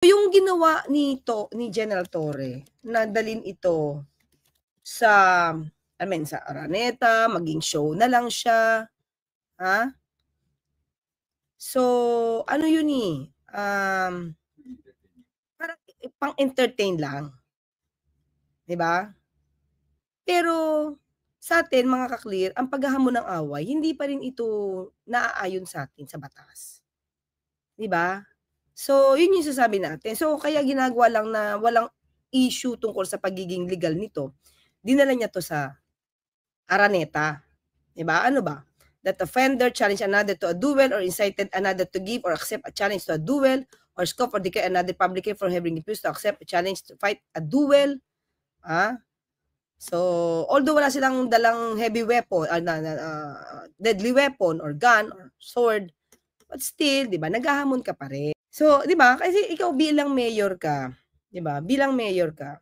Yung ginawa ni General Torre na dalhin ito sa sa Araneta, maging show na lang siya, ha? So, ano yun parang pang-entertain lang, 'di ba? Pero sa atin mga ka-clear, ang paghahamon ng away hindi pa rin ito naaayon sa atin sa batas, 'di ba? So, yun yung sasabi natin. So, kaya ginagawa lang na walang issue tungkol sa pagiging legal nito, dinala niya 'to sa Araneta, 'di ba? Ano ba? That offender challenge another to a duel or incited another to give or accept a challenge to a duel or scoff or declare another publicly for having refused to accept a challenge to fight a duel. So, although wala silang dalang heavy weapon, deadly weapon or gun or sword, but still, 'di ba, naghahamon ka pa rin. So, 'di ba, kasi ikaw bilang mayor ka, 'di ba, bilang mayor ka,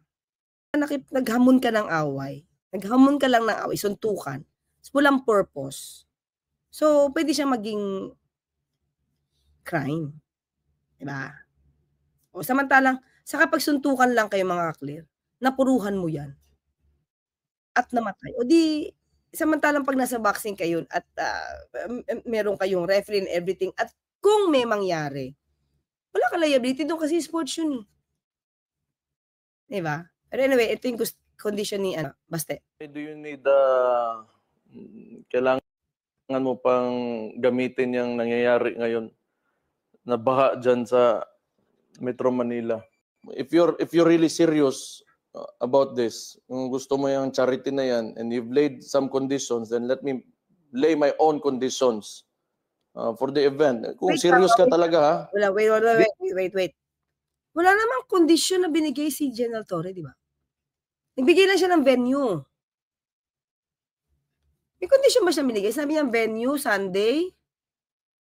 naghamon ka ng away, naghamon ka lang ng away, suntukan, walang purpose. So, pwede siyang maging crime, 'di ba? O samantalang sa kapag suntukan lang kayo mga ka-clear, napuruhan mo 'yan at namatay, o di samantalang 'pag nasa boxing kayo at, meron kayong referee and everything at kung may mangyari, wala kang liability dun kasi sports yun, 'di ba? Pero anyway, ito yung condition ni Baste. Do you need, kailangan mo pang gamitin yung nangyayari ngayon na baha dyan sa Metro Manila? If you're really serious about this, kung gusto mo yung charity na yan and you've laid some conditions, then let me lay my own conditions for the event. Kung serious ka talaga, ha? Wait. Wala namang kondisyon na binigay si General Torre, di ba? Nagbigay lang siya ng venue. May kondisyon ba siya binigay? Sabi niya venue, Sunday,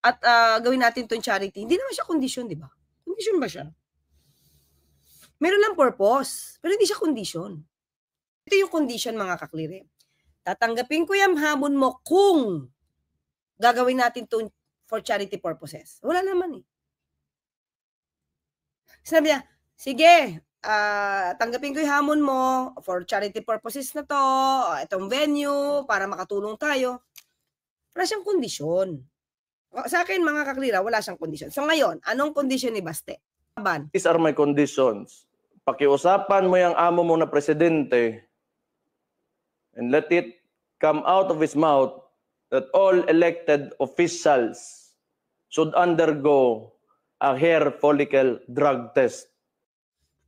at gawin natin itong charity. Hindi naman siya kondisyon, di ba? Kondisyon ba siya? Meron lang purpose, pero hindi siya kondisyon. Ito yung condition mga ka-clear. Tatanggapin ko yung hamon mo kung gagawin natin to for charity purposes. Wala naman eh. Sabi niya, sige, tanggapin ko yung hamon mo for charity purposes na to, itong venue, para makatulong tayo. Wala siyang kondisyon. Sa akin mga ka-clear, wala siyang kondisyon. So ngayon, anong kondisyon ni Baste? These are my conditions. Pakiusapan mo yung amo mo na presidente and let it come out of his mouth that all elected officials should undergo a hair follicle drug test.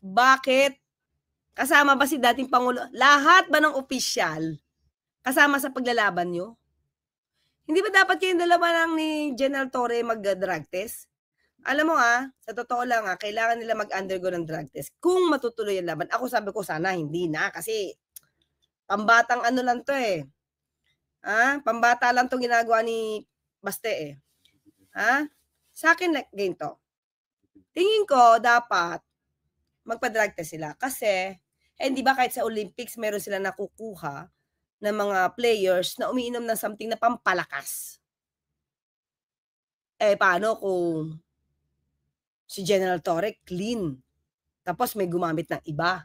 Bakit? Kasama ba si dating Pangulo? Lahat ba ng opisyal kasama sa paglalaban nyo? Hindi ba dapat kayong dalawa lang ni General Torre mag-drug test? Alam mo sa totoo lang kailangan nila mag-undergo ng drug test kung matutuloy ang laban. Ako sabi ko sana hindi na kasi pambatang ano lang to eh. Pambata lang to ginagawa ni Baste eh. Sa akin ganito. Tingin ko dapat magpa-drug test sila kasi di ba kahit sa Olympics meron sila nakukuha ng mga players na umiinom ng something na pampalakas. Paano kung si General Torre clean, tapos may gumamit ng iba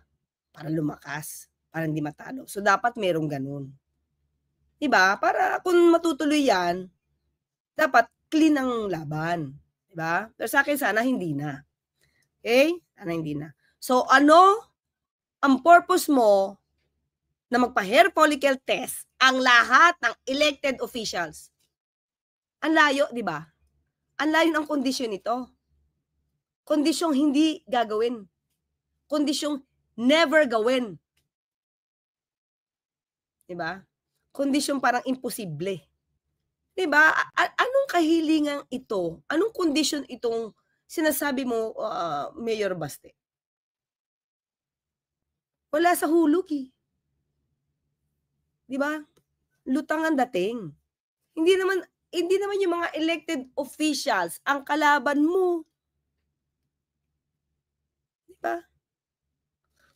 para lumakas, para hindi matalo. So, dapat merong ganun. Diba? Para kung matutuloy yan, dapat clean ang laban. Diba? Pero sa akin, sana hindi na. Okay? Sana hindi na. So, ano ang purpose mo na magpa-hair follicle test ang lahat ng elected officials? Ang layo, diba? Ang layo ng kondisyon nito. Kondisyong hindi gagawin. Kondisyong never gawin. Diba? Kondisyong parang imposible. Diba? Anong kahilingan ito? Anong kondisyon itong sinasabi mo, Mayor Baste? Wala sa hulog eh. Diba? Lutang ang dating. Hindi naman yung mga elected officials ang kalaban mo.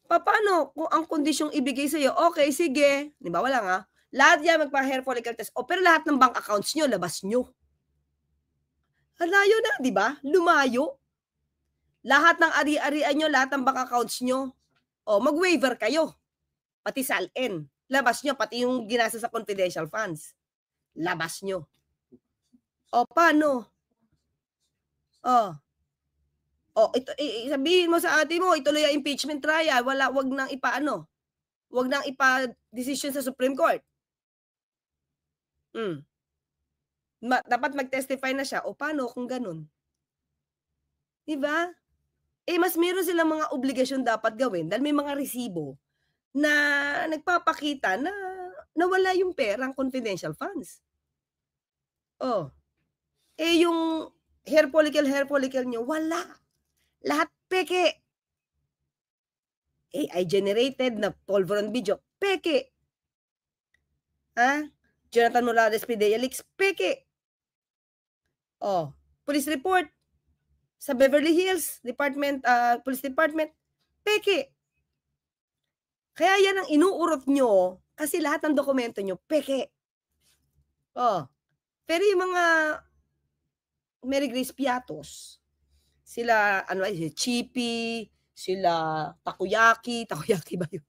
Paano kung ang kondisyong ibigay sa'yo, okay, sige. Di ba, wala lahat yan magpa-hair follicle test. Pero lahat ng bank accounts nyo, labas nyo. Halayo na, di ba? Lumayo. Lahat ng ari-arian nyo, lahat ng bank accounts nyo, o mag-waiver kayo. Pati SALN. Labas nyo, pati yung ginasa sa confidential funds. Labas nyo. O, paano? Ito, sabihin mo sa ate mo, ituloy ang impeachment trial, wag nang ipaano. Wag nang ipa-decision sa Supreme Court. Dapat mag-testify na siya. O, paano kung ganun? Diba? Mas meron silang mga obligasyon dapat gawin dahil may mga resibo na nagpapakita na nawala yung perang confidential funds. Yung hair follicle nyo, wala. Lahat peke. AI generated na pulveron video, peke. Jonathan Morales Pidea Leaks, peke. Police report sa Beverly Hills Police Department, peke. Kaya yan ang inuurot nyo kasi lahat ng dokumento nyo, peke. Pero yung mga Mary Grace Piatos, sila, Chippy, sila Takoyaki ba yun?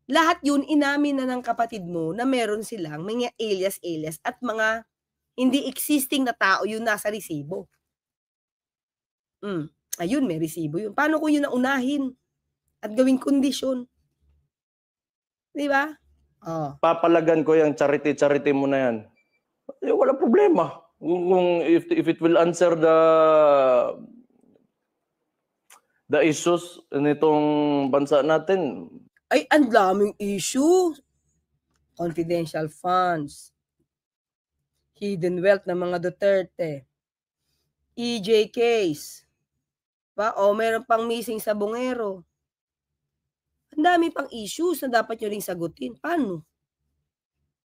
Lahat yun, inamin na ng kapatid mo na meron silang mga alias at mga hindi existing na tao yun nasa resibo. Ayun, may resibo yun. Paano kung yun na unahin at gawing kondisyon? Di ba? Papalagan ko yung charity mo na yan. Wala problema. If it will answer the issues nitong bansa natin. Ay, ang daming issue. Confidential funds. Hidden wealth ng mga Duterte. EJ case. Meron pang missing sa Bungero. Ang dami pang issues na dapat nyo ring sagutin. Paano?